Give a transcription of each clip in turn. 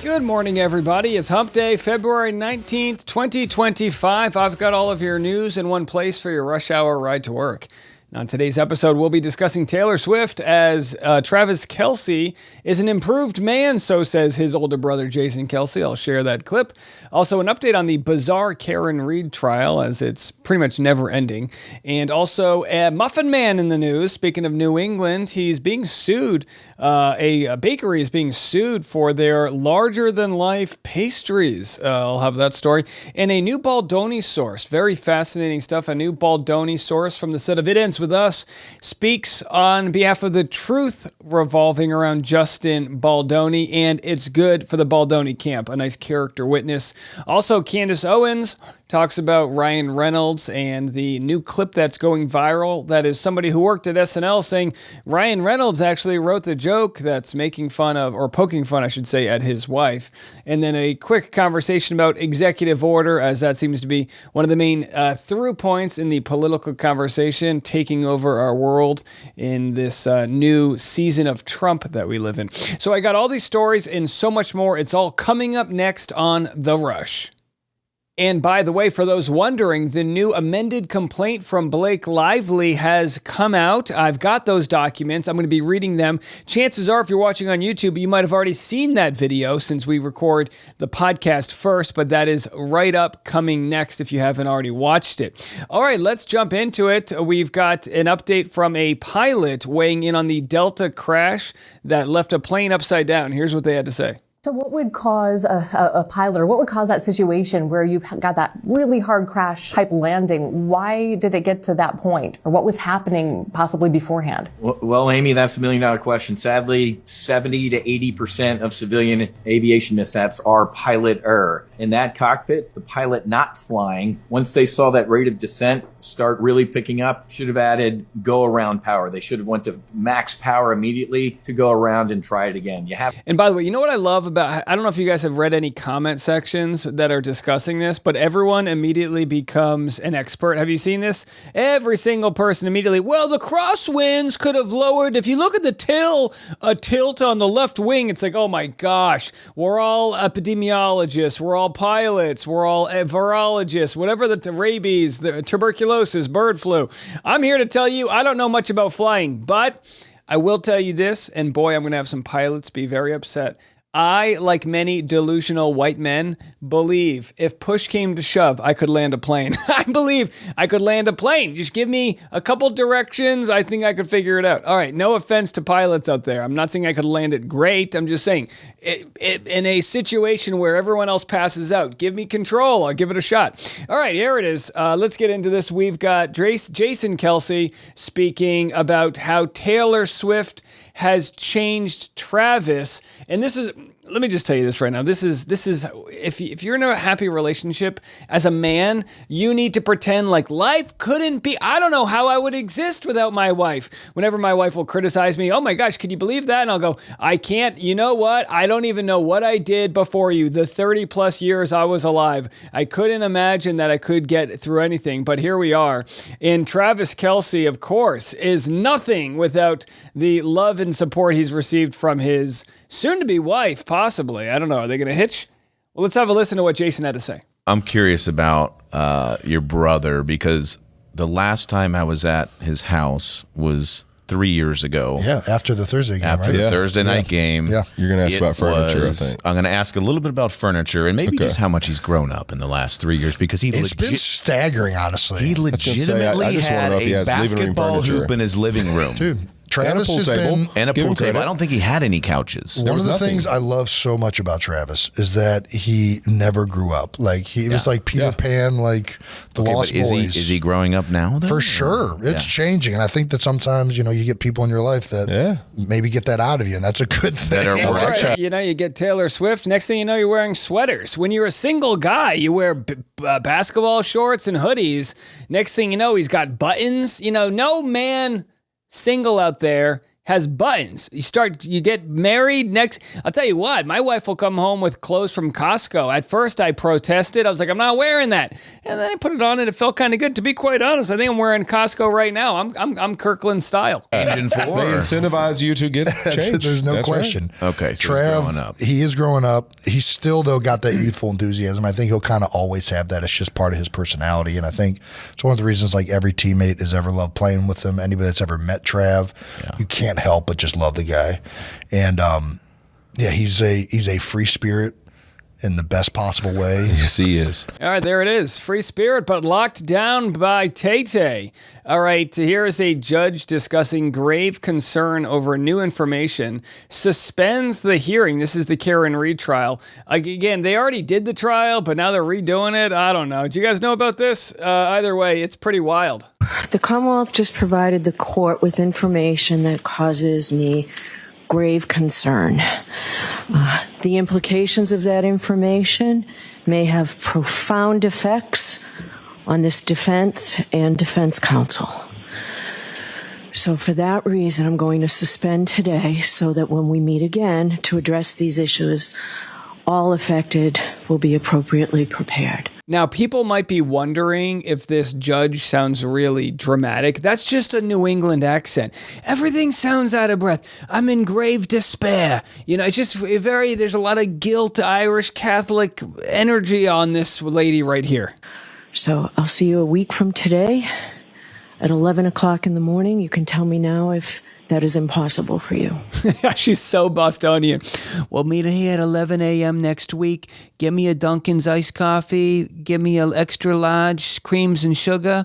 Good morning, everybody. It's Hump Day, February 19th, 2025. I've got all of your news in one place for your rush hour ride to work. On today's episode, we'll be discussing Taylor Swift as Travis Kelce is an improved man, so says his older brother, Jason Kelce. I'll share that clip. Also, an update on the bizarre Karen Reed trial, as it's pretty much never ending. And also, a Muffin Man in the news. Speaking of New England, he's being sued. A bakery is being sued for their larger-than-life pastries. I'll have that story. And a new Baldoni source. Very fascinating stuff. A new Baldoni source from the set of It Ends With Us speaks on behalf of the truth revolving around Justin Baldoni, and it's good for the Baldoni camp. A nice character witness. Also, Candace Owens talks about Ryan Reynolds and the new clip that's going viral. That is somebody who worked at SNL saying Ryan Reynolds actually wrote the joke that's making fun of, or poking fun, I should say, at his wife. And then a quick conversation about executive order, as that seems to be one of the main through points in the political conversation, taking over our world in this new season of Trump that we live in. So I got all these stories and so much more. It's all coming up next on The Rush. And by the way, for those wondering, the new amended complaint from Blake Lively has come out. I've got those documents. I'm going to be reading them. Chances are, if you're watching on YouTube, you might have already seen that video since we record the podcast first, but that is right up coming next if you haven't already watched it. All right, let's jump into it. We've got an update from a pilot weighing in on the Delta crash that left a plane upside down. Here's what they had to say. So what would cause a pilot, or what would cause that situation where you've got that really hard crash type landing? Why did it get to that point? Or what was happening possibly beforehand? Well, Amy, that's $1 million question. Sadly, 70 to 80% of civilian aviation mishaps are pilot error. In that cockpit, the pilot not flying, once they saw that rate of descent start really picking up, should have added go around power. They should have went to max power immediately to go around and try it again. And by the way, you know what I love about, I don't know if you guys have read any comment sections that are discussing this, but everyone immediately becomes an expert. Have you seen this? Every single person immediately, well, the crosswinds could have lowered. If you look at the tilt on the left wing, it's like, oh my gosh, we're all epidemiologists, we're all pilots, we're all virologists, whatever the rabies, the tuberculosis, bird flu. I'm here to tell you, I don't know much about flying, but I will tell you this, and boy, I'm going to have some pilots be very upset. I, like many delusional white men, believe if push came to shove, I could land a plane. I believe I could land a plane. Just give me a couple directions. I think I could figure it out. All right, no offense to pilots out there. I'm not saying I could land it great. I'm just saying in a situation where everyone else passes out, give me control. I'll give it a shot. All right, here it is. Let's get into this. We've got Jason Kelce speaking about how Taylor Swift has changed Travis. And this is, let me just tell you this right now. This is if you're in a happy relationship as a man, you need to pretend like life couldn't be. I don't know how I would exist without my wife. Whenever my wife will criticize me, oh my gosh, can you believe that? And I'll go, I can't. You know what? I don't even know what I did before you. The 30 plus years I was alive. I couldn't imagine that I could get through anything, but here we are. And Travis Kelce, of course, is nothing without the love and support he's received from his soon-to-be wife, possibly. I don't know. Are they going to hitch? Well, let's have a listen to what Jason had to say. I'm curious about your brother, because the last time I was at his house was 3 years ago. Yeah, after the Thursday game, After the Thursday night game. Yeah. You're going to ask about furniture, I think. I'm going to ask a little bit about furniture and maybe just how much he's grown up in the last 3 years, because it's been staggering, honestly. He legitimately had a basketball hoop in his living room. Dude. Travis has been... And a pool table. I don't think he had any couches. One of the things I love so much about Travis is that he never grew up. Like, he was like Peter Pan, like the Lost Boys. Is he growing up now, though? For sure. It's changing. And I think that sometimes, you get people in your life that maybe get that out of you, and that's a good thing. Right. You get Taylor Swift. Next thing you know, you're wearing sweaters. When you're a single guy, you wear basketball shorts and hoodies. Next thing you know, he's got buttons. No man... single out there has buttons. You get married next. I'll tell you what, my wife will come home with clothes from Costco. At first I protested. I was like, I'm not wearing that. And then I put it on and it felt kind of good. To be quite honest, I think I'm wearing Costco right now. I'm Kirkland style. Engine 4. They incentivize you to get changed. There's no That's question. Right. Okay, so Trav, he's growing up. he is growing up. He's still, though, got that youthful enthusiasm. I think he'll kind of always have that. It's just part of his personality. And I think it's one of the reasons like every teammate has ever loved playing with him. Anybody that's ever met Trav, you can't help but just love the guy. And he's a free spirit in the best possible way. Yes, he is. All right, there it is. Free spirit, but locked down by Tay-Tay. All right, here is a judge discussing grave concern over new information, suspends the hearing. This is the Karen Reed trial. Again, they already did the trial, but now they're redoing it. I don't know. Do you guys know about this? Either way, it's pretty wild. The Commonwealth just provided the court with information that causes me grave concern. The implications of that information may have profound effects on this defense and defense counsel. So for that reason, I'm going to suspend today so that when we meet again to address these issues, all affected will be appropriately prepared. Now, people might be wondering if this judge sounds really dramatic. That's just a New England accent. Everything sounds out of breath. I'm in grave despair. It's just there's a lot of guilt, Irish Catholic energy on this lady right here. So I'll see you a week from today at 11 o'clock in the morning. You can tell me now if that is impossible for you. She's so Bostonian. We'll meet here at 11 a.m. next week. Give me a Dunkin's iced coffee. Give me an extra large creams and sugar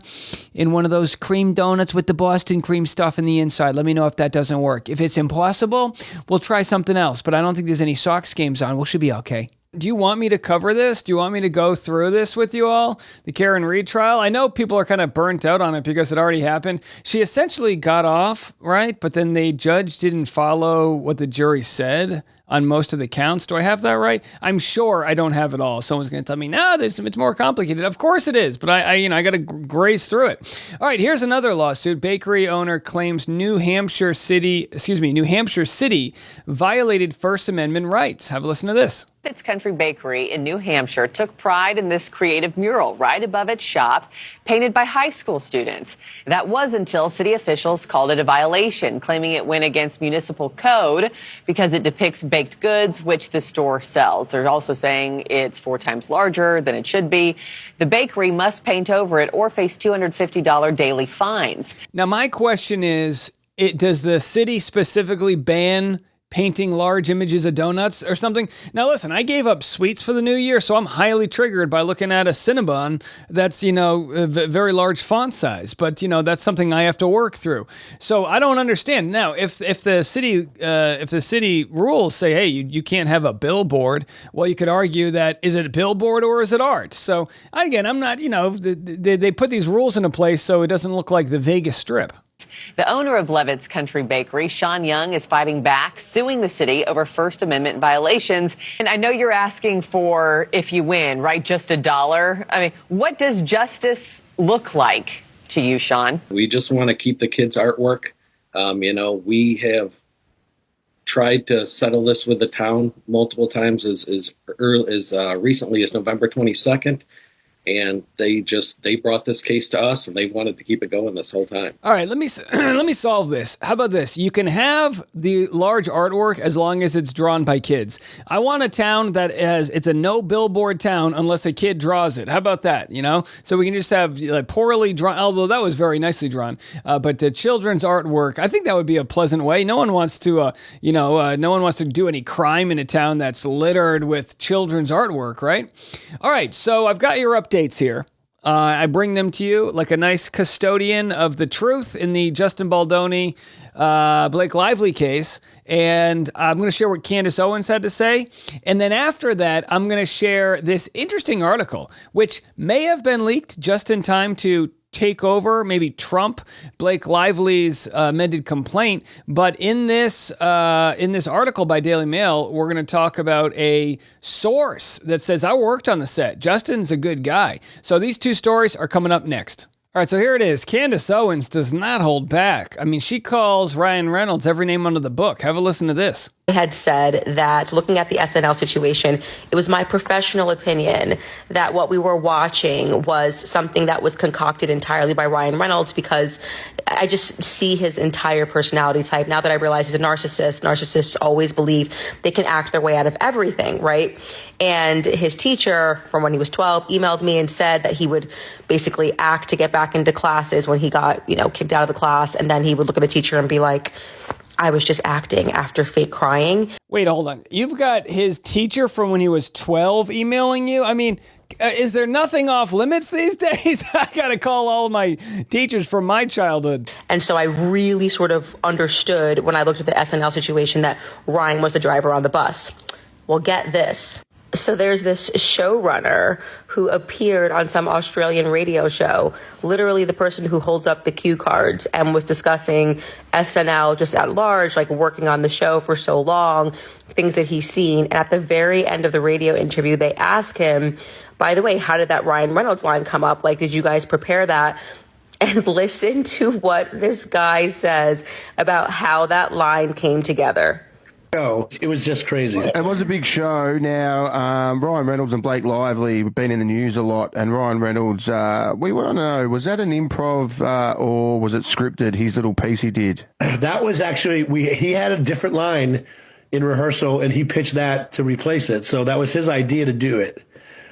in one of those cream donuts with the Boston cream stuff in the inside. Let me know if that doesn't work. If it's impossible, we'll try something else. But I don't think there's any Sox games on. We should be okay. Do you want me to cover this? Do you want me to go through this with you all? The Karen Reed trial? I know people are kind of burnt out on it because it already happened. She essentially got off, right? But then the judge didn't follow what the jury said on most of the counts. Do I have that right? I'm sure I don't have it all. Someone's going to tell me, no, it's more complicated. Of course it is, but I got to graze through it. All right, here's another lawsuit. Bakery owner claims New Hampshire City violated First Amendment rights. Have a listen to this. Its Country Bakery in New Hampshire took pride in this creative mural right above its shop, painted by high school students. That was until city officials called it a violation, claiming it went against municipal code because it depicts baked goods, which the store sells. They're also saying it's 4 times larger than it should be. The bakery must paint over it or face $250 daily fines. Now, my question is, does the city specifically ban painting large images of donuts or something? Now, listen, I gave up sweets for the new year, so I'm highly triggered by looking at a Cinnabon that's, a very large font size. But, that's something I have to work through. So I don't understand. Now, if the city rules say, hey, you can't have a billboard, well, you could argue that, is it a billboard or is it art? So again, I'm not, they put these rules into place so it doesn't look like the Vegas Strip. The owner of Levitt's Country Bakery, Sean Young, is fighting back, suing the city over First Amendment violations. And I know you're asking for, if you win, right, just $1. I mean, what does justice look like to you, Sean? We just want to keep the kids' artwork. We have tried to settle this with the town multiple times as recently as November 22nd. And they brought this case to us, and they wanted to keep it going this whole time. All right, let me solve this. How about this? You can have the large artwork as long as it's drawn by kids. I want a town that it's a no billboard town unless a kid draws it. How about that? So we can just have poorly drawn, although that was very nicely drawn. But the children's artwork, I think that would be a pleasant way. No one wants to, no one wants to do any crime in a town that's littered with children's artwork, right? All right, so I've got your updates here. I bring them to you like a nice custodian of the truth in the Justin Baldoni, Blake Lively case. And I'm going to share what Candace Owens had to say. And then after that, I'm going to share this interesting article, which may have been leaked just in time to take over, maybe trump Blake Lively's amended complaint. But in this article by Daily Mail, we're going to talk about a source that says, I worked on the set. Justin's a good guy. So these two stories are coming up next. All right, so here it is. Candace Owens does not hold back. I mean, she calls Ryan Reynolds every name under the book. Have a listen to this. I had said that looking at the SNL situation, it was my professional opinion that what we were watching was something that was concocted entirely by Ryan Reynolds, because I just see his entire personality type. Now that I realize he's a narcissist, narcissists always believe they can act their way out of everything, right? And his teacher, from when he was 12, emailed me and said that he would basically act to get back into classes when he got, kicked out of the class. And then he would look at the teacher and be like, I was just acting after fake crying. Wait, hold on. You've got his teacher from when he was 12 emailing you? I mean, is there nothing off limits these days? I got to call all my teachers from my childhood. And so I really sort of understood when I looked at the SNL situation that Ryan was the driver on the bus. Well, get this. So there's this showrunner who appeared on some Australian radio show, literally the person who holds up the cue cards, and was discussing SNL just at large, like working on the show for so long, things that he's seen. And at the very end of the radio interview, they ask him, by the way, how did that Ryan Reynolds line come up? Like, did you guys prepare that? And listen to what this guy says about how that line came together. It was just crazy. It was a big show. Now, Ryan Reynolds and Blake Lively have been in the news a lot, and Ryan Reynolds, we want to know, was that an improv or was it scripted, his little piece he did? That was actually, he had a different line in rehearsal, and he pitched that to replace it. So that was his idea to do it.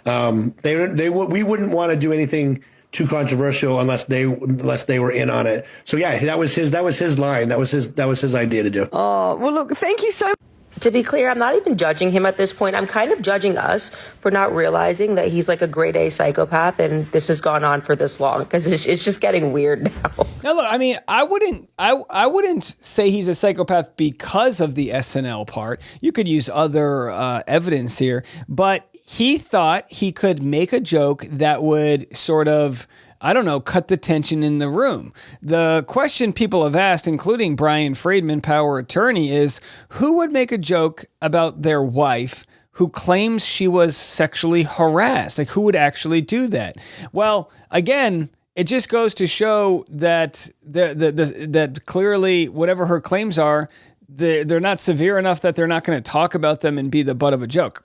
We wouldn't want to do anything too controversial unless they were in on it. So yeah, that was his line. That was his idea to do. Oh, well, look, thank you so much. To be clear, I'm not even judging him at this point. I'm kind of judging us for not realizing that he's like a grade A psychopath, and this has gone on for this long, because it's just getting weird now. Now, look, I mean, I wouldn't say he's a psychopath because of the SNL part. You could use other evidence here, but he thought he could make a joke that would sort of, I don't know, cut the tension in the room. The question people have asked, including Brian Friedman, power attorney, is who would make a joke about their wife who claims she was sexually harassed? Like, who would actually do that? Well, again, it just goes to show that that clearly whatever her claims are, they're not severe enough that they're not going to talk about them and be the butt of a joke.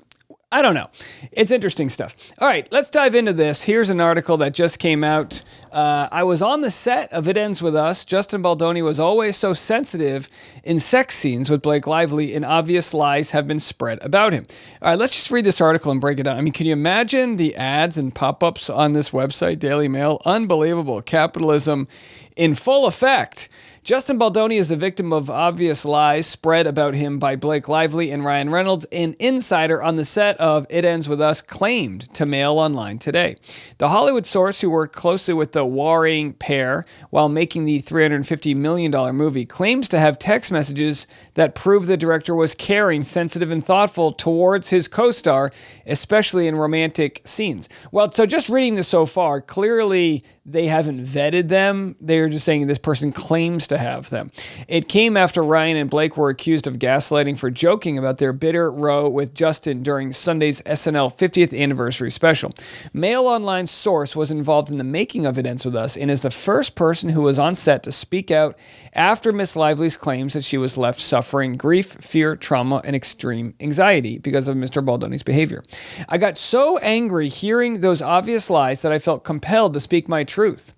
I don't know. It's interesting stuff. All right, let's dive into this. Here's an article that just came out. I was on the set of It Ends With Us. Justin Baldoni was always so sensitive in sex scenes with Blake Lively, and obvious lies have been spread about him. All right, let's just read this article and break it down. I mean, can you imagine the ads and pop-ups on this website, Daily Mail? Unbelievable. Capitalism in full effect. Justin Baldoni is the victim of obvious lies spread about him by Blake Lively and Ryan Reynolds. An insider on the set of It Ends With Us claimed to Mail Online today. The Hollywood source who worked closely with the warring pair while making the $350 million movie claims to have text messages that prove the director was caring, sensitive, and thoughtful towards his co-star, especially in romantic scenes. Well, so just reading this so far, clearly they haven't vetted them. They're just saying this person claims to have them. It came after Ryan and Blake were accused of gaslighting for joking about their bitter row with Justin during Sunday's SNL 50th anniversary special. Mail Online's source was involved in the making of It Ends With Us and is the first person who was on set to speak out after Miss Lively's claims that she was left suffering grief, fear, trauma, and extreme anxiety because of Mr. Baldoni's behavior. I got so angry hearing those obvious lies that I felt compelled to speak my truth.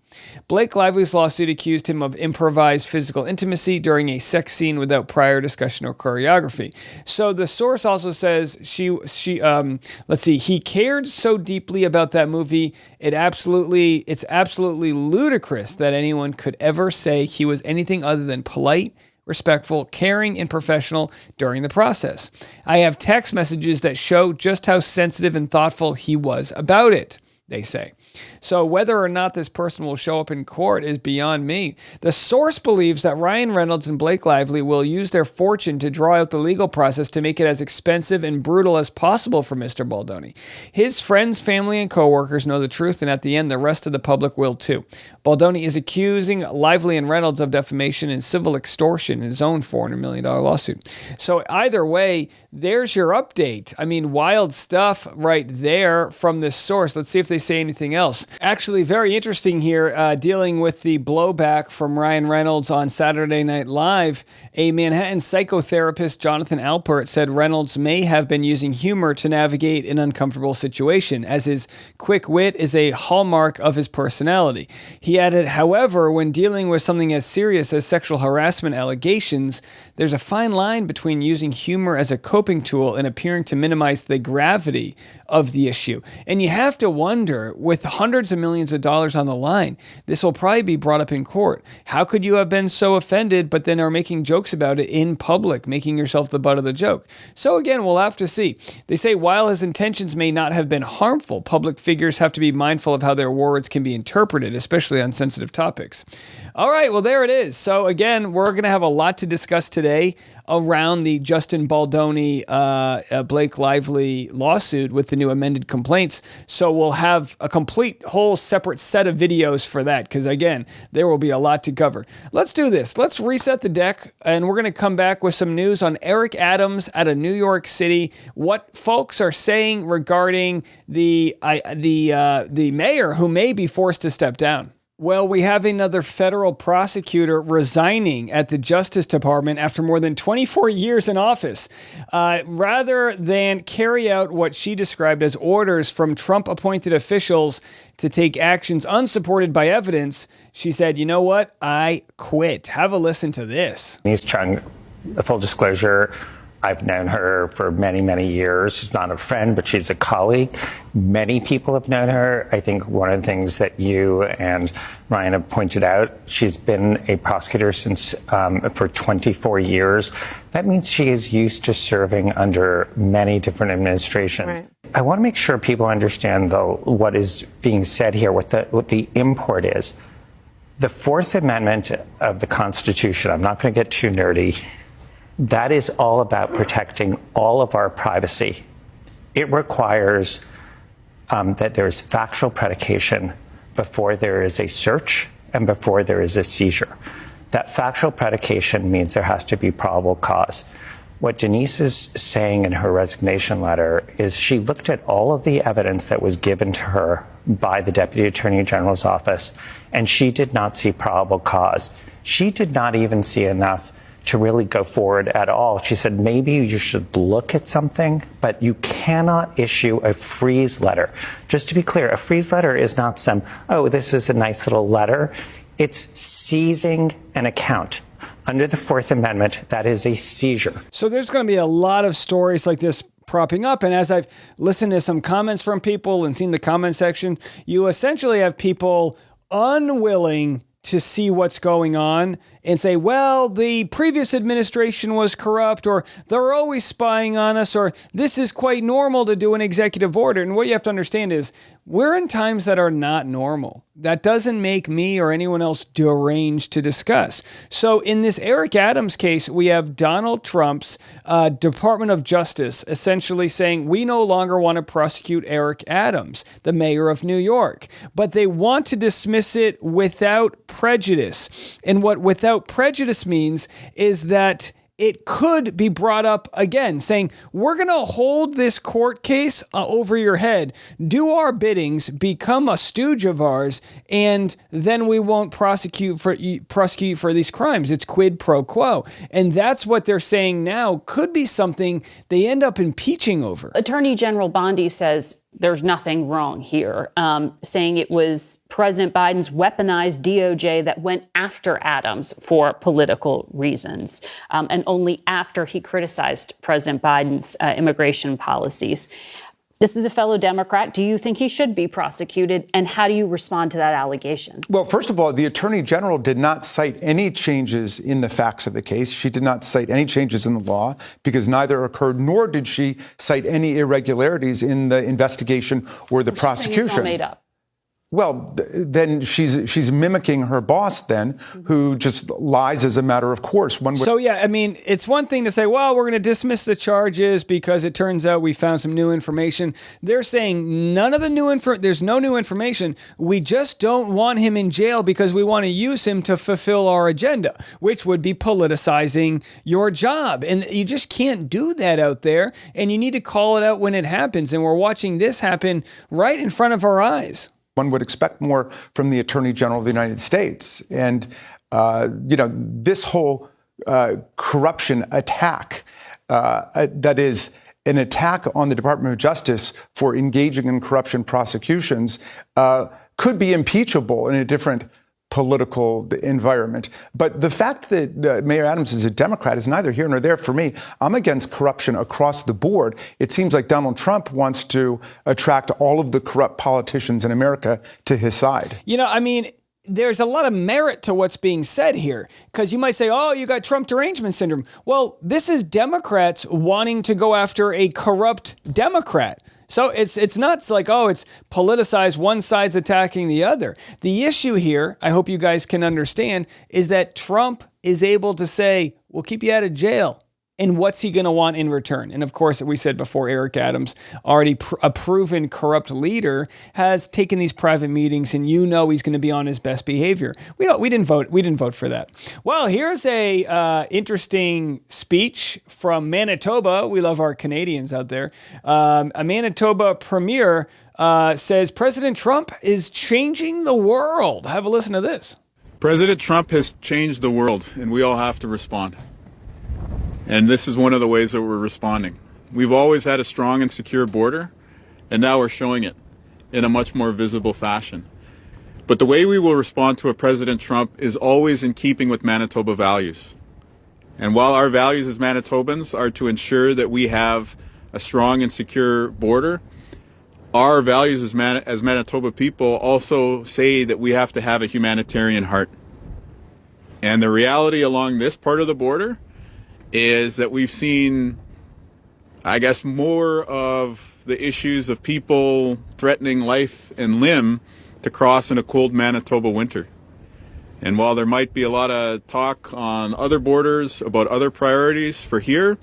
Blake Lively's lawsuit accused him of improvised physical intimacy during a sex scene without prior discussion or choreography. So the source also says he cared so deeply about that movie, it's absolutely ludicrous that anyone could ever say he was anything other than polite, respectful, caring, and professional during the process. I have text messages that show just how sensitive and thoughtful he was about it, they say. So whether or not this person will show up in court is beyond me. The source believes that Ryan Reynolds and Blake Lively will use their fortune to draw out the legal process to make it as expensive and brutal as possible for Mr. Baldoni. His friends, family, and coworkers know the truth, and at the end, the rest of the public will too. Baldoni is accusing Lively and Reynolds of defamation and civil extortion in his own $400 million lawsuit. So either way, there's your update. I mean, wild stuff right there from this source. Let's see if they say anything else. else. Actually, very interesting here, dealing with the blowback from Ryan Reynolds on Saturday Night Live. A Manhattan psychotherapist, Jonathan Alpert, said Reynolds may have been using humor to navigate an uncomfortable situation, as his quick wit is a hallmark of his personality. He added, however, when dealing with something as serious as sexual harassment allegations, there's a fine line between using humor as a coping tool and appearing to minimize the gravity of the issue. And you have to wonder, with hundreds of millions of dollars on the line, this will probably be brought up in court. How could you have been so offended, but then are making jokes about it in public, making yourself the butt of the joke? So again, we'll have to see. They say while his intentions may not have been harmful, public figures have to be mindful of how their words can be interpreted, especially on sensitive topics. All right, well, there it is. So again, we're going to have a lot to discuss today around the Justin Baldoni, Blake Lively lawsuit with the new amended complaints. So we'll have a complete whole separate set of videos for that, because again, there will be a lot to cover. Let's do this. Let's reset the deck, and we're going to come back with some news on Eric Adams out of New York City, what folks are saying regarding the mayor who may be forced to step down. Well, we have another federal prosecutor resigning at the Justice Department after more than 24 years in office. Rather than carry out what she described as orders from Trump-appointed officials to take actions unsupported by evidence, she said, you know what? I quit. Have a listen to this. Denise Chung, full disclosure, I've known her for many, many years. She's not a friend, but she's a colleague. Many people have known her. I think one of the things that you and Ryan have pointed out, she's been a prosecutor since for 24 years. That means she is used to serving under many different administrations. Right. I want to make sure people understand, though, what is being said here, what the import is. The Fourth Amendment of the Constitution, I'm not going to get too nerdy, that is all about protecting all of our privacy. It requires that there is factual predication before there is a search and before there is a seizure. That factual predication means there has to be probable cause. What Denise is saying in her resignation letter is she looked at all of the evidence that was given to her by the Deputy Attorney General's office, and she did not see probable cause. She did not even see enough to really go forward at all. She said, maybe you should look at something, but you cannot issue a freeze letter. Just to be clear, a freeze letter is not some, oh, this is a nice little letter. It's seizing an account. Under the Fourth Amendment, that is a seizure. So there's going to be a lot of stories like this propping up. And as I've listened to some comments from people and seen the comment section, you essentially have people unwilling to see what's going on and say, well, the previous administration was corrupt, or they're always spying on us, or this is quite normal to do an executive order. And what you have to understand is we're in times that are not normal. That doesn't make me or anyone else deranged to discuss. So in this Eric Adams case, we have Donald Trump's Department of Justice essentially saying, we no longer want to prosecute Eric Adams, the mayor of New York, but they want to dismiss it without prejudice. And what without prejudice means is that it could be brought up again, saying, we're going to hold this court case over your head, do our biddings, become a stooge of ours, and then we won't prosecute for these crimes. It's quid pro quo. And that's what they're saying now could be something they end up impeaching over. Attorney General Bondi says there's nothing wrong here, saying it was President Biden's weaponized DOJ that went after Adams for political reasons, and only after he criticized President Biden's immigration policies. This is a fellow Democrat. Do you think he should be prosecuted? And how do you respond to that allegation? Well, first of all, the Attorney General did not cite any changes in the facts of the case. She did not cite any changes in the law because neither occurred, nor did she cite any irregularities in the investigation or the prosecution. It's all made up. Well, then she's mimicking her boss then, who just lies as a matter of course. So, yeah, I mean, it's one thing to say, well, we're going to dismiss the charges because it turns out we found some new information. They're saying none of the there's no new information. We just don't want him in jail because we want to use him to fulfill our agenda, which would be politicizing your job. And you just can't do that out there. And you need to call it out when it happens. And we're watching this happen right in front of our eyes. One would expect more from the Attorney General of the United States. And, this whole corruption attack, that is an attack on the Department of Justice for engaging in corruption prosecutions, could be impeachable in a different political environment. But the fact that Mayor Adams is a Democrat is neither here nor there for me. I'm against corruption across the board. It seems like Donald Trump wants to attract all of the corrupt politicians in America to his side. There's a lot of merit to what's being said here, because you might say, oh, you got Trump derangement syndrome. Well, this is Democrats wanting to go after a corrupt Democrat. So it's not like, oh, it's politicized, one side's attacking the other. The issue here, I hope you guys can understand, is that Trump is able to say, we'll keep you out of jail. And what's he going to want in return? And of course, we said before, Eric Adams, already a proven corrupt leader, has taken these private meetings, and he's going to be on his best behavior. We didn't vote. We didn't vote for that. Well, here's a interesting speech from Manitoba. We love our Canadians out there. A Manitoba premier says President Trump is changing the world. Have a listen to this. President Trump has changed the world, and we all have to respond. And this is one of the ways that we're responding. We've always had a strong and secure border, and now we're showing it in a much more visible fashion. But the way we will respond to a President Trump is always in keeping with Manitoba values. And while our values as Manitobans are to ensure that we have a strong and secure border, our values as Manitoba people also say that we have to have a humanitarian heart. And the reality along this part of the border is that we've seen, I guess, more of the issues of people threatening life and limb to cross in a cold Manitoba winter. And while there might be a lot of talk on other borders about other priorities for here,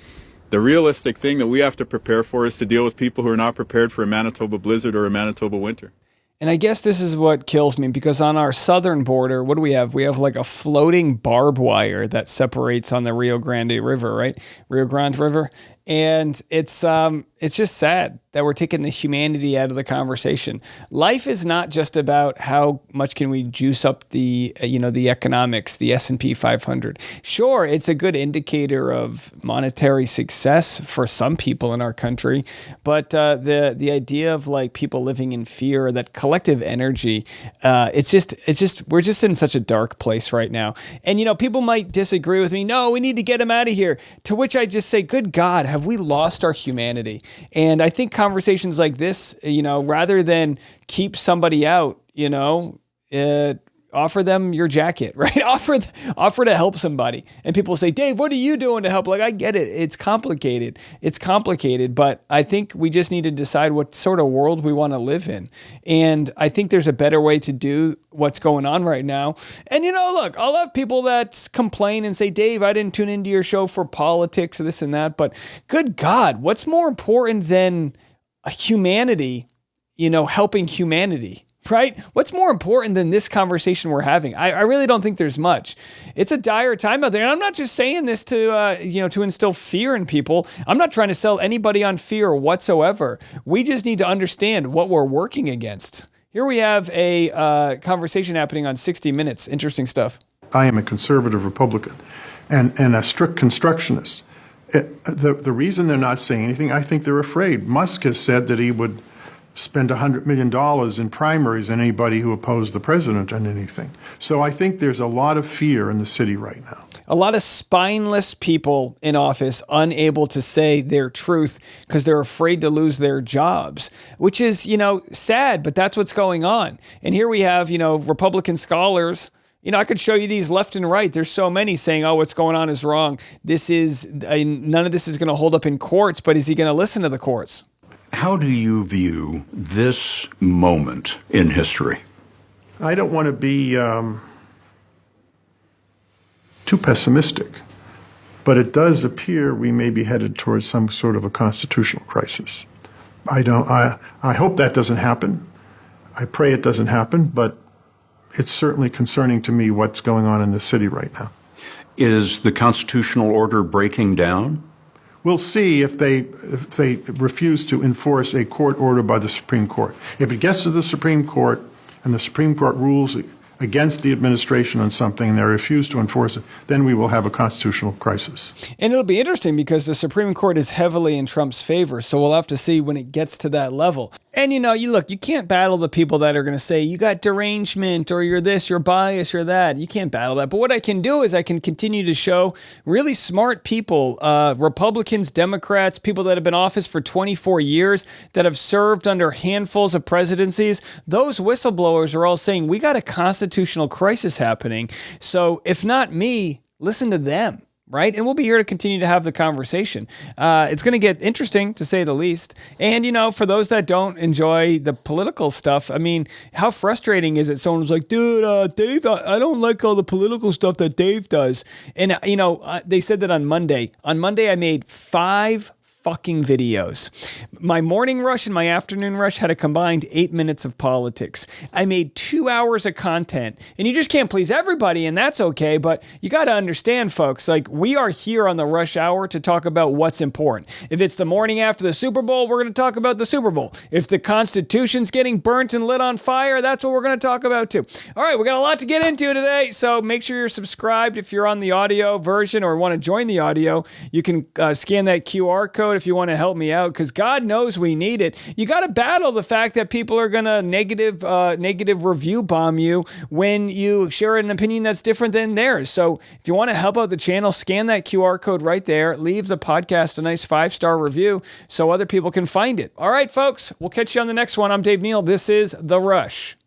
the realistic thing that we have to prepare for is to deal with people who are not prepared for a Manitoba blizzard or a Manitoba winter. And I guess this is what kills me, because on our southern border, what do we have? We have like a floating barbed wire that separates on the Rio Grande River, right? Rio Grande River. And it's just sad that we're taking the humanity out of the conversation. Life is not just about how much can we juice up the economics, the S&P 500. Sure, it's a good indicator of monetary success for some people in our country, but the idea of like people living in fear, that collective energy, it's just we're just in such a dark place right now. And people might disagree with me. No, we need to get him out of here. To which I just say, good God, have we lost our humanity? And I think conversations like this, rather than keep somebody out, offer them your jacket, right? Offer to help somebody. And people say, Dave, what are you doing to help? Like, I get it. It's complicated. But I think we just need to decide what sort of world we want to live in. And I think there's a better way to do what's going on right now. And, look, I'll have people that complain and say, Dave, I didn't tune into your show for politics, this and that. But good God, what's more important than humanity, helping humanity? Right? What's more important than this conversation we're having? I really don't think there's much. It's a dire time out there. And I'm not just saying this to instill fear in people. I'm not trying to sell anybody on fear whatsoever. We just need to understand what we're working against. Here we have a conversation happening on 60 Minutes. Interesting stuff. I am a conservative Republican and a strict constructionist. The reason they're not saying anything, I think they're afraid. Musk has said that he would spend $100 million in primaries on anybody who opposed the president on anything. So I think there's a lot of fear in the city right now. A lot of spineless people in office unable to say their truth because they're afraid to lose their jobs, which is, sad, but that's what's going on. And here we have, Republican scholars. I could show you these left and right. There's so many saying, oh, what's going on is wrong. None of this is going to hold up in courts, but is he going to listen to the courts? How do you view this moment in history? I don't want to be too pessimistic, but it does appear we may be headed towards some sort of a constitutional crisis. I hope that doesn't happen. I pray it doesn't happen, but it's certainly concerning to me what's going on in the city right now. Is the constitutional order breaking down? We'll see if they refuse to enforce a court order by the Supreme Court. If it gets to the Supreme Court, and the Supreme Court rules against the administration on something and they refuse to enforce it, then we will have a constitutional crisis. And it'll be interesting because the Supreme Court is heavily in Trump's favor, so we'll have to see when it gets to that level. And you can't battle the people that are going to say you got derangement or you're this, you're biased, you're that. You can't battle that. But what I can do is I can continue to show really smart people, Republicans, Democrats, people that have been in office for 24 years, that have served under handfuls of presidencies. Those whistleblowers are all saying we got a constitutional crisis happening. So if not me, listen to them. Right? And we'll be here to continue to have the conversation. It's going to get interesting, to say the least. And, for those that don't enjoy the political stuff, I mean, how frustrating is it? Someone's like, dude, Dave, I don't like all the political stuff that Dave does. And, they said that on Monday. On Monday, I made 5 fucking videos. My morning rush and my afternoon rush had a combined 8 minutes of politics. I made 2 hours of content, and you just can't please everybody, and that's okay, but you got to understand, folks, like, we are here on the rush hour to talk about what's important. If it's the morning after the Super Bowl, we're going to talk about the Super Bowl. If the Constitution's getting burnt and lit on fire, that's what we're going to talk about too. All right, we got a lot to get into today, so make sure you're subscribed if you're on the audio version or want to join the audio. You can scan that QR code if you want to help me out, because God knows we need it. You got to battle the fact that people are going to negative review bomb you when you share an opinion that's different than theirs. So if you want to help out the channel, scan that QR code right there. Leave the podcast a nice 5-star review so other people can find it. All right, folks, we'll catch you on the next one. I'm Dave Neal. This is The Rush.